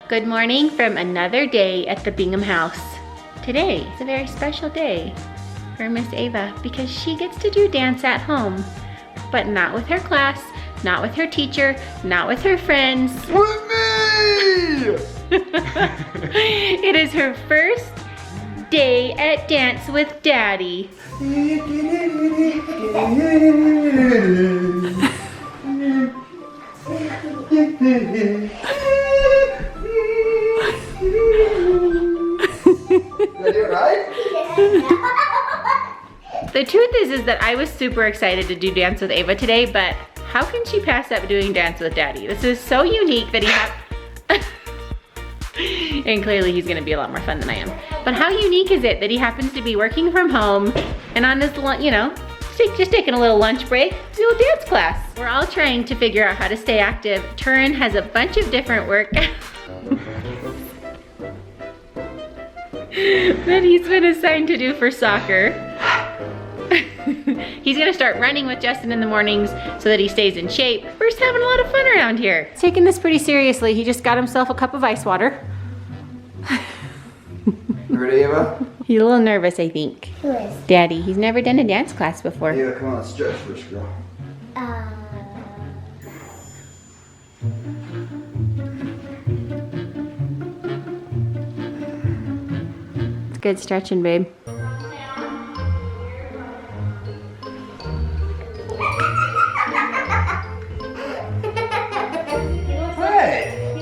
Good morning from another day at the Bingham house. Today is a very special day for Miss Ava because she gets to do dance at home, but not with her class, not with her teacher, not with her friends. With me! It is her first day at dance with Daddy. The truth is that I was super excited to do dance with Ava today, but how can she pass up doing dance with Daddy? This is so unique that he and clearly he's gonna be a lot more fun than I am. But how unique is it that he happens to be working from home and on his, just taking a little lunch break to do a dance class. We're all trying to figure out how to stay active. Turin has a bunch of different workouts that he's been assigned to do for soccer. He's gonna start running with Justin in the mornings so that he stays in shape. We're just having a lot of fun around here. He's taking this pretty seriously. He just got himself a cup of ice water. You ready, Ava? He's a little nervous, I think. Who is? Daddy, he's never done a dance class before. Ava, come on, let's stretch first, girl. It's good stretching, babe. Hey!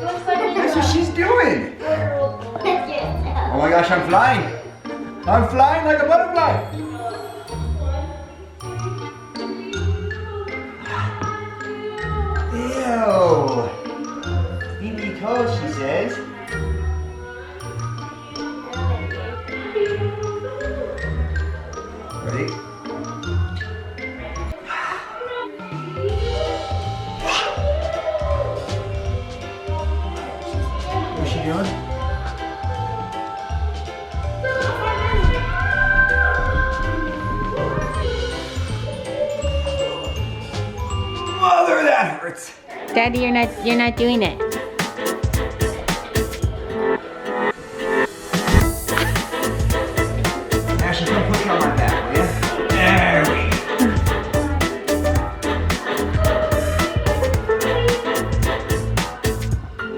That's what she's doing! Oh my gosh, I'm flying! I'm flying like a butterfly! Ew! Stinky toes, she says. Ready? What's she doing? Mother, that hurts. Daddy, you're not doing it. Ashley, come push on my back, will ya? There we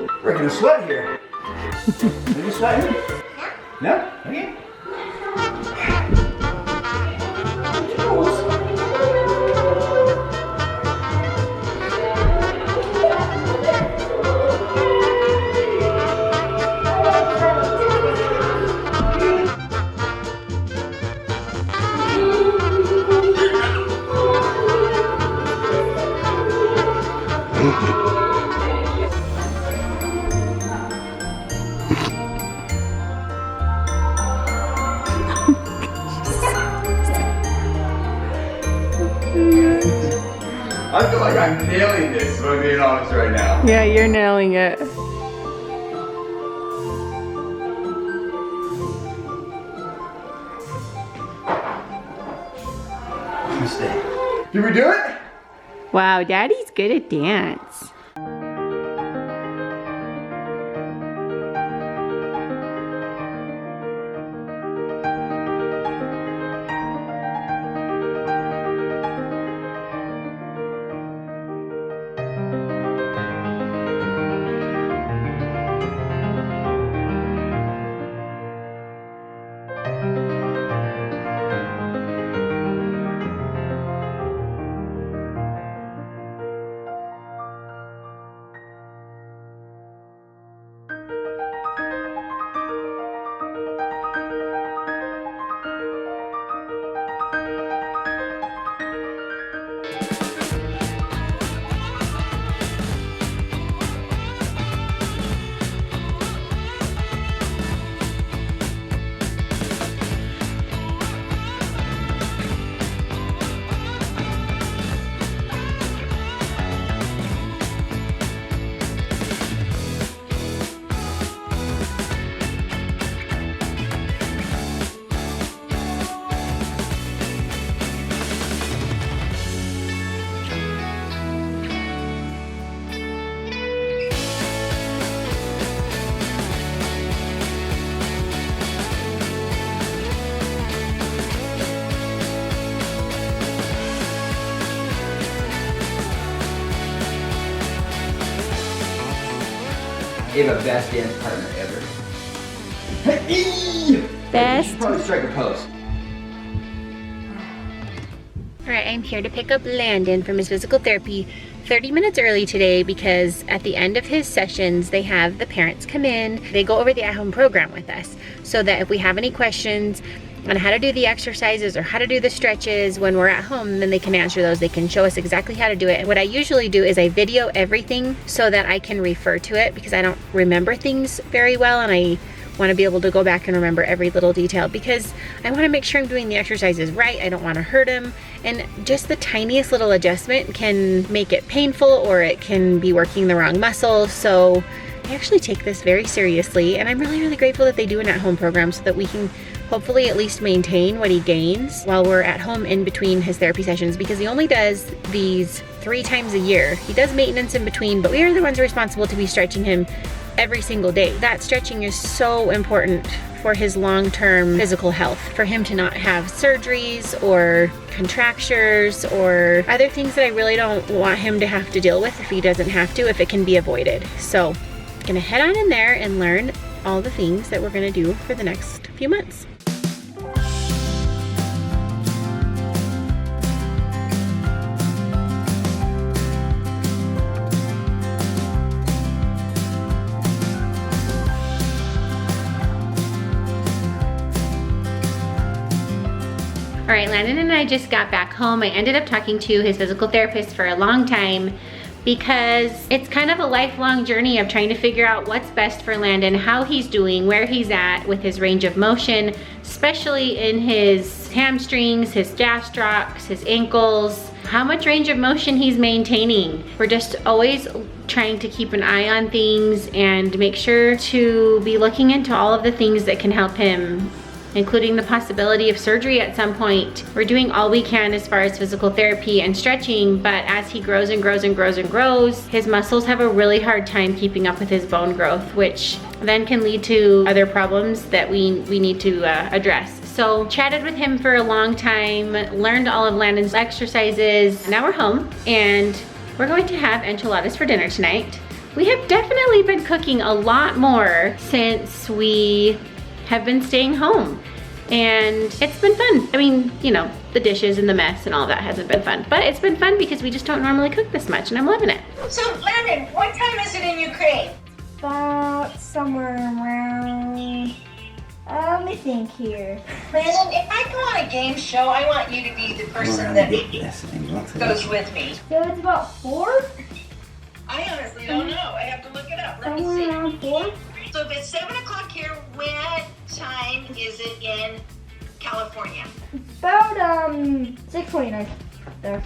go. Breaking a sweat here. Are you sweating? No? Okay. I feel like I'm nailing this, if I'm being honest right now. Yeah, you're nailing it. Mistake. Did we do it? Wow, Daddy's good at dance. Ava, best dance partner ever. Hey! Best. You should probably strike a pose. All right, I'm here to pick up Landon from his physical therapy 30 minutes early today because at the end of his sessions, they have the parents come in. They go over the at-home program with us so that if we have any questions on how to do the exercises or how to do the stretches when we're at home, then they can answer those. They can show us exactly how to do it. And what I usually do is I video everything so that I can refer to it because I don't remember things very well, and I want to be able to go back and remember every little detail because I want to make sure I'm doing the exercises right. I don't want to hurt him, and just the tiniest little adjustment can make it painful or it can be working the wrong muscle. So I actually take this very seriously, and I'm really, really grateful that they do an at-home program so that we can hopefully at least maintain what he gains while we're at home in between his therapy sessions, because he only does these 3 times a year. He does maintenance in between, but we are the ones responsible to be stretching him every single day. That stretching is so important for his long-term physical health, for him to not have surgeries or contractures or other things that I really don't want him to have to deal with if he doesn't have to, if it can be avoided. So I'm gonna head on in there and learn all the things that we're gonna do for the next few months. All right, Landon and I just got back home. I ended up talking to his physical therapist for a long time because it's kind of a lifelong journey of trying to figure out what's best for Landon, how he's doing, where he's at with his range of motion, especially in his hamstrings, his gastrocs, his ankles, how much range of motion he's maintaining. We're just always trying to keep an eye on things and make sure to be looking into all of the things that can help him, including the possibility of surgery at some point. We're doing all we can as far as physical therapy and stretching, but as he grows and grows and grows and grows, his muscles have a really hard time keeping up with his bone growth, which then can lead to other problems that we need to address. So chatted with him for a long time, learned all of Landon's exercises. Now we're home and we're going to have enchiladas for dinner tonight. We have definitely been cooking a lot more since we have been staying home, and it's been fun. I mean, you know, the dishes and the mess and all that hasn't been fun, but it's been fun because we just don't normally cook this much, and I'm loving it. So, Landon, what time is it in Ukraine? About somewhere around, let me think here. Landon, if I go on a game show, I want you to be the person that goes with me. So it's about 4? I honestly don't know. I have to look it up. Let me Somewhere see. around 4? So if it's 7 o'clock here, what time is it in California? About 6:29 there.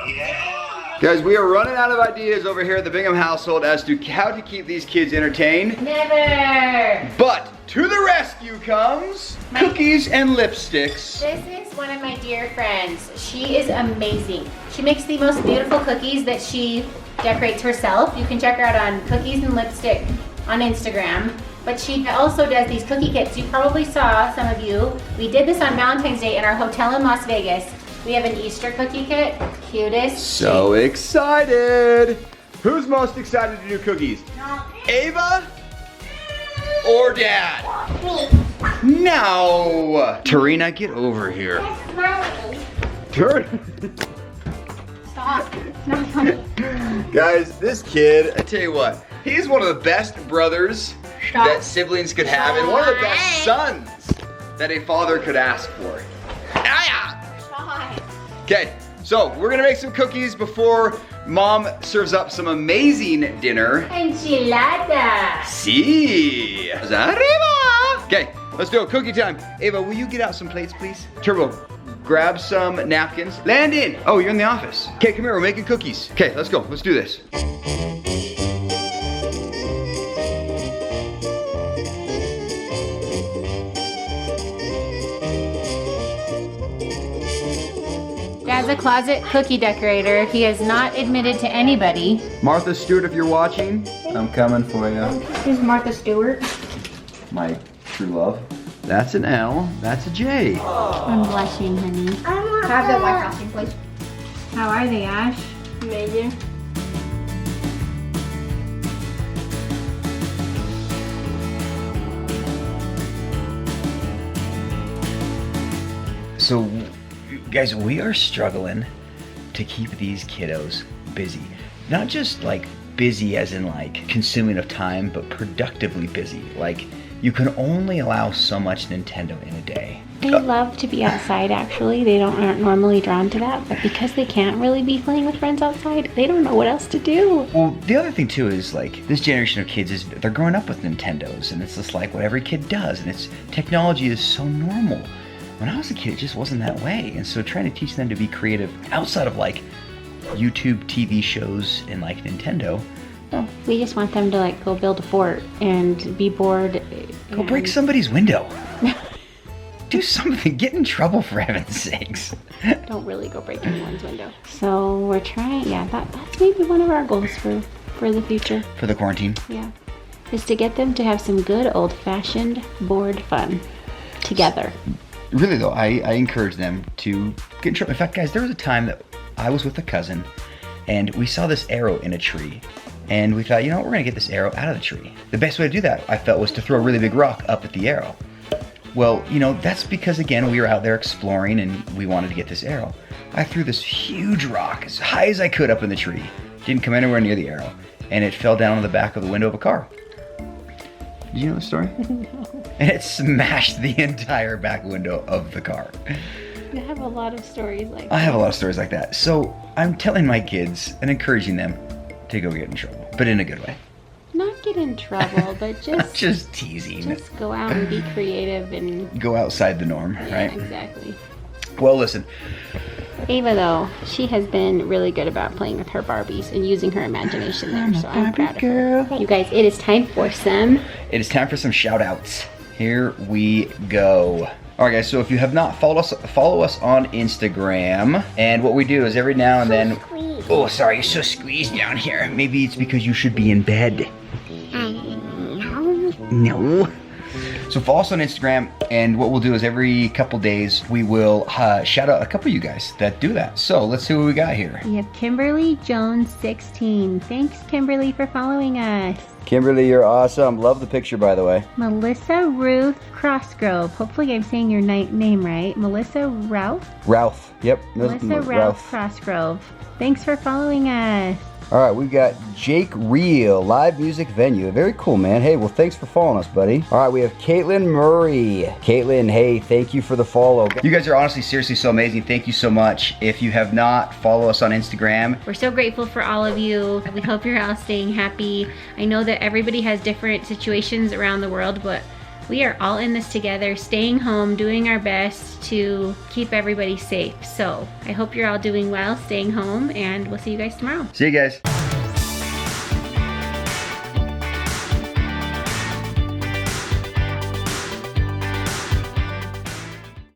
Yeah. Guys, we are running out of ideas over here at the Bingham household as to how to keep these kids entertained. Never! But to the rescue comes cookies and lipsticks. This is one of my dear friends. She is amazing. She makes the most beautiful cookies that she decorates herself. You can check her out on Cookies and Lipstick on Instagram. But she also does these cookie kits. You probably saw, some of you. We did this on Valentine's Day in our hotel in Las Vegas. We have an Easter cookie kit. Cutest. So excited! Who's most excited to do cookies? Ava or Dad? No! Tarina, get over here. Stop. It's not funny. Guys, this kid, I tell you what, he's one of the best brothers that siblings could have, and one of the best sons that a father could ask for. Okay, so we're gonna make some cookies before Mom serves up some amazing dinner. Enchilada. Sí. Arriba. Okay, let's do it. Cookie time. Ava, will you get out some plates, please? Turbo, grab some napkins. Landon. Oh, you're in the office. Okay, come here. We're making cookies. Okay, let's go. Let's do this. Dad's a closet cookie decorator. He has not admitted to anybody. Martha Stewart, if you're watching, I'm coming for you. Who's Martha Stewart? My true love. That's an L. That's a J. I'm blushing, honey. Have the White House, please. How are they, Ash? Amazing. So, guys, we are struggling to keep these kiddos busy. Not just like busy as in like consuming of time, but productively busy. Like, you can only allow so much Nintendo in a day. They love to be outside, actually. They aren't normally drawn to that, but because they can't really be playing with friends outside, they don't know what else to do. Well, the other thing too is like this generation of kids they're growing up with Nintendos, and it's just like what every kid does, and it's technology is so normal. When I was a kid, it just wasn't that way, and so trying to teach them to be creative outside of like YouTube TV shows and like Nintendo. Well, We just want them to like go build a fort and be bored. go break somebody's window. Do something. Get in trouble, for heaven's sakes. Don't really go break anyone's window. So we're trying, that's maybe one of our goals for the future. For the quarantine. Yeah. Is to get them to have some good old-fashioned board fun together. Really though, I encourage them to get in trouble. In fact, guys, there was a time that I was with a cousin and we saw this arrow in a tree. And we thought, you know what, we're gonna get this arrow out of the tree. The best way to do that, I felt, was to throw a really big rock up at the arrow. Well, you know, that's because, again, we were out there exploring and we wanted to get this arrow. I threw this huge rock as high as I could up in the tree. Didn't come anywhere near the arrow. And it fell down on the back of the window of a car. Did you know the story? No. And it smashed the entire back window of the car. I have a lot of stories like that. I have a lot of stories like that. So I'm telling my kids and encouraging them to go get in trouble, but in a good way. Not get in trouble, but just Just teasing. just go out and be creative and Go outside the norm, right? exactly. Well, listen, Ava, though, she has been really good about playing with her Barbies and using her imagination there, so I'm proud of her. You guys, it is time for some. it is time for some shout outs. Here we go. All right, guys, so if you have not follow us on Instagram. And what we do is every now and then... Oh, sorry, you're so squeezed down here. Maybe it's because you should be in bed. No. So follow us on Instagram, and what we'll do is every couple days we will shout out a couple of you guys that do that. So let's see what we got here. We have Kimberly Jones 16. Thanks, Kimberly, for following us. Kimberly, you're awesome. Love the picture, by the way. Melissa Ruth Crossgrove. Hopefully I'm saying your name right. Melissa Ralph? Ralph. Yep. Melissa Ralph Crossgrove. Thanks for following us. All right, we've got Jake Reel, live music venue. Very cool, man. Hey, well, thanks for following us, buddy. All right, we have Caitlin Murray. Caitlin, hey, thank you for the follow. You guys are honestly, seriously so amazing. Thank you so much. If you have not, follow us on Instagram. We're so grateful for all of you. We hope you're all staying happy. I know that everybody has different situations around the world, but we are all in this together, staying home, doing our best to keep everybody safe. So I hope you're all doing well, staying home, and we'll see you guys tomorrow. See you guys.